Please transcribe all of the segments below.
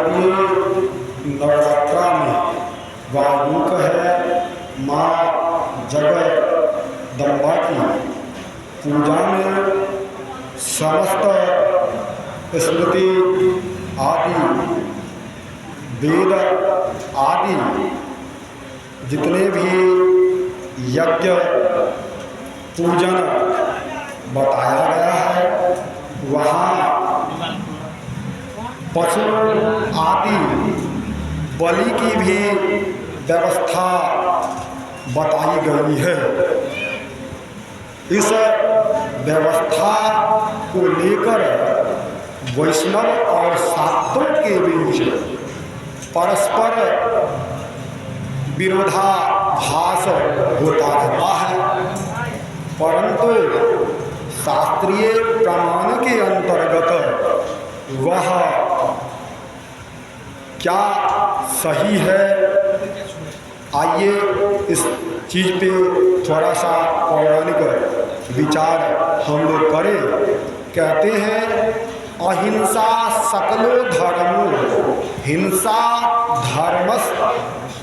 शारदीय नवरात्रा में वायुक है माँ जगदम्बा की पूजा में समस्त स्मृति आदि वेद आदि जितने भी यज्ञ पूजन बताया गया है, वहाँ पशु आदि बलि की भी व्यवस्था बताई गई है। इस व्यवस्था को लेकर वैष्णव और शाक्तों के बीच परस्पर विरोधाभास होता रहता है, परंतु शास्त्रीय प्रमाण के अंतर्गत वह क्या सही है, आइए इस चीज़ पे थोड़ा सा पौराणिक विचार हम लोग करें। कहते हैं अहिंसा सकलो धर्मो हिंसा धर्मस्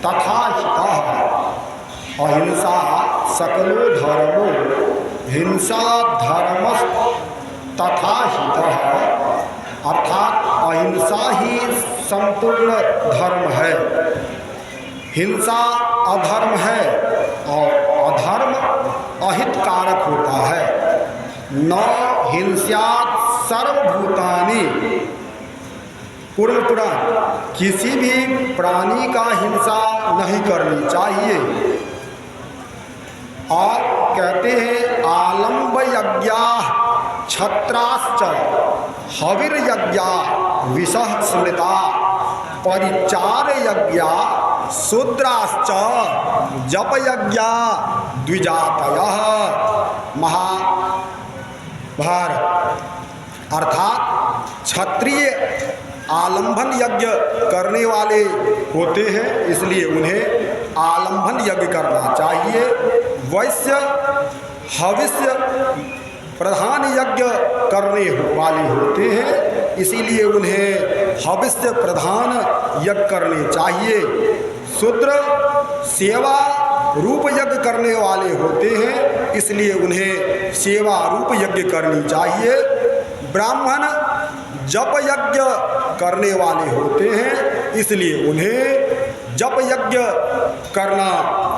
तथा हितः। अहिंसा सकलो धर्मो हिंसा धर्मस् तथा हितः, अर्थात अहिंसा ही संपूर्ण धर्म है, हिंसा अधर्म है और अधर्म अहितकारक होता है। न हिंस्यात् सर्वभूतानि, पूर्ण पुराण, किसी भी प्राणी का हिंसा नहीं करनी चाहिए। और कहते हैं आलम्ब यज्ञा क्षत्राश्च हविर्यज्ञा विषः स्मृता परिचार यज्ञा शूद्राश्च जप यज्ञा द्विजातयः। महाभारत। अर्थात क्षत्रिय आलंबन यज्ञ करने वाले होते हैं, इसलिए उन्हें आलंबन यज्ञ करना चाहिए। वैश्य हविष्य प्रधान यज्ञ करने वाले होते हैं, इसीलिए उन्हें हविष्य प्रधान यज्ञ करने चाहिए। शूद्र सेवा रूप यज्ञ करने वाले होते हैं, इसलिए उन्हें सेवा रूप यज्ञ करनी चाहिए। ब्राह्मण जप यज्ञ करने वाले होते हैं, इसलिए उन्हें जप यज्ञ करना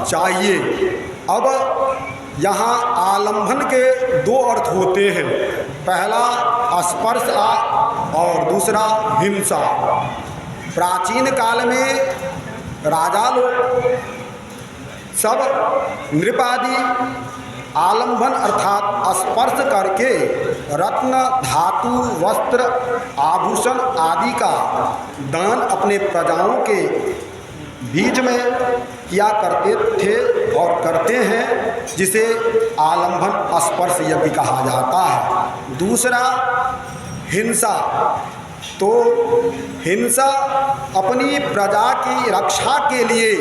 चाहिए। अब यहाँ आलंबन के दो अर्थ होते हैं, पहला स्पर्श और दूसरा हिंसा। प्राचीन काल में राजा लोग सब नृप आदि आलंबन अर्थात स्पर्श करके रत्न धातु वस्त्र आभूषण आदि का दान अपने प्रजाओं के बीच में किया करते थे और करते हैं, जिसे आलंबन स्पर्श यज्ञ कहा जाता है। दूसरा हिंसा, तो हिंसा अपनी प्रजा की रक्षा के लिए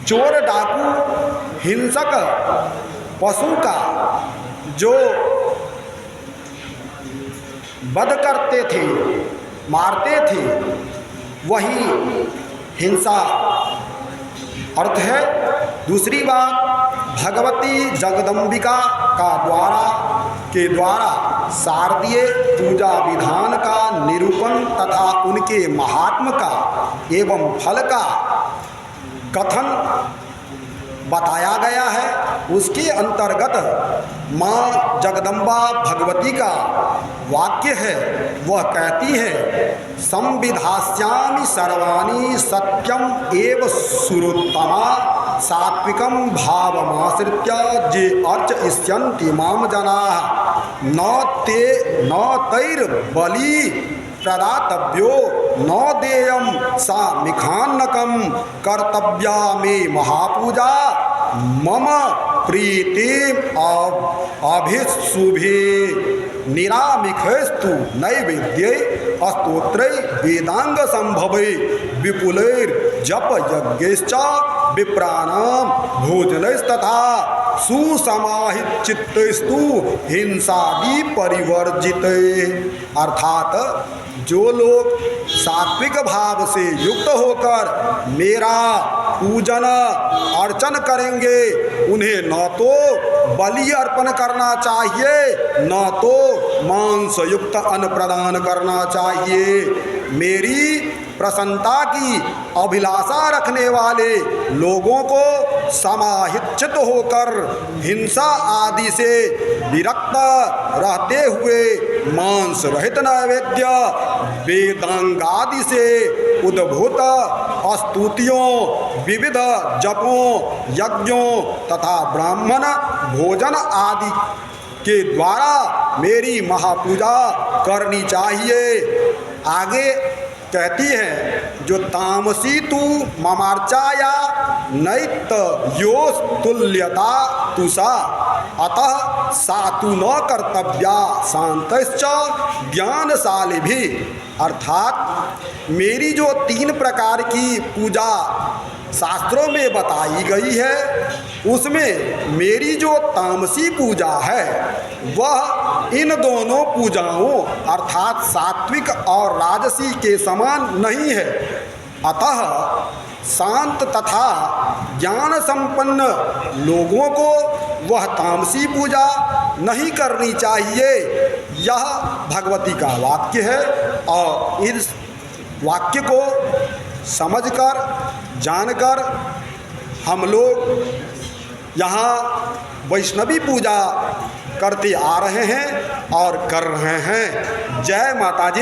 चोर डाकू हिंसक पशु का जो वध करते थे, मारते थे, वही हिंसा अर्थ है। दूसरी बात, भगवती जगदम्बिका के द्वारा शारदीय पूजा विधान का निरूपण तथा उनके महात्म का एवं फल का कथन बताया गया है। उसके अंतर्गत माँ जगदम्बा भगवती का वाक्य है, वह कहती है संविधास्यामि सर्वाणि सत्यम एव सुरोत्तमा सात्विकम भावमाश्रित्य जे अर्च इष्यन्ति माम जनाः न तैर बलि प्रदातव्यो न देयम सा मिखान्नकम कर्तव्या मे महापूजा मम प्रीति अभिशुभे निरामिखस्तु नैवेद्ये स्तोत्रै वेदांग संभवे विपुलैर जप यज्ञश्च विप्राणाम भोजनस्तथा सुसमाहित चित्तस्तु हिंसादि परिवर्जित। अर्थात जो लोग सात्विक भाव से युक्त होकर मेरा पूजन अर्चन करेंगे उन्हें न तो बलि अर्पण करना चाहिए न तो मांस युक्त अन्न प्रदान करना चाहिए। मेरी प्रसन्नता की अभिलाषा रखने वाले लोगों को समाहित चित्त होकर हिंसा आदि से विरक्त रहते हुए मांस रहित नैवेद्य वेदांगादि से उद्भूत स्तुतियों विविध जपों यज्ञों तथा ब्राह्मण भोजन आदि के द्वारा मेरी महापूजा करनी चाहिए। आगे कहती है जो तामसी तु ममार्चाया नैत योस तुल्यता तुषा अतः सातु न कर्तव्या शांतश्च ज्ञानशाली भी। अर्थात मेरी जो 3 प्रकार की पूजा शास्त्रों में बताई गई है उसमें मेरी जो तामसी पूजा है वह इन दोनों पूजाओं अर्थात सात्विक और राजसी के समान नहीं है। अतः शांत तथा ज्ञान संपन्न लोगों को वह तामसी पूजा नहीं करनी चाहिए। यह भगवती का वाक्य है और इस वाक्य को समझकर जानकर हम लोग यहाँ वैष्णवी पूजा करते आ रहे हैं और कर रहे हैं। जय माता जी।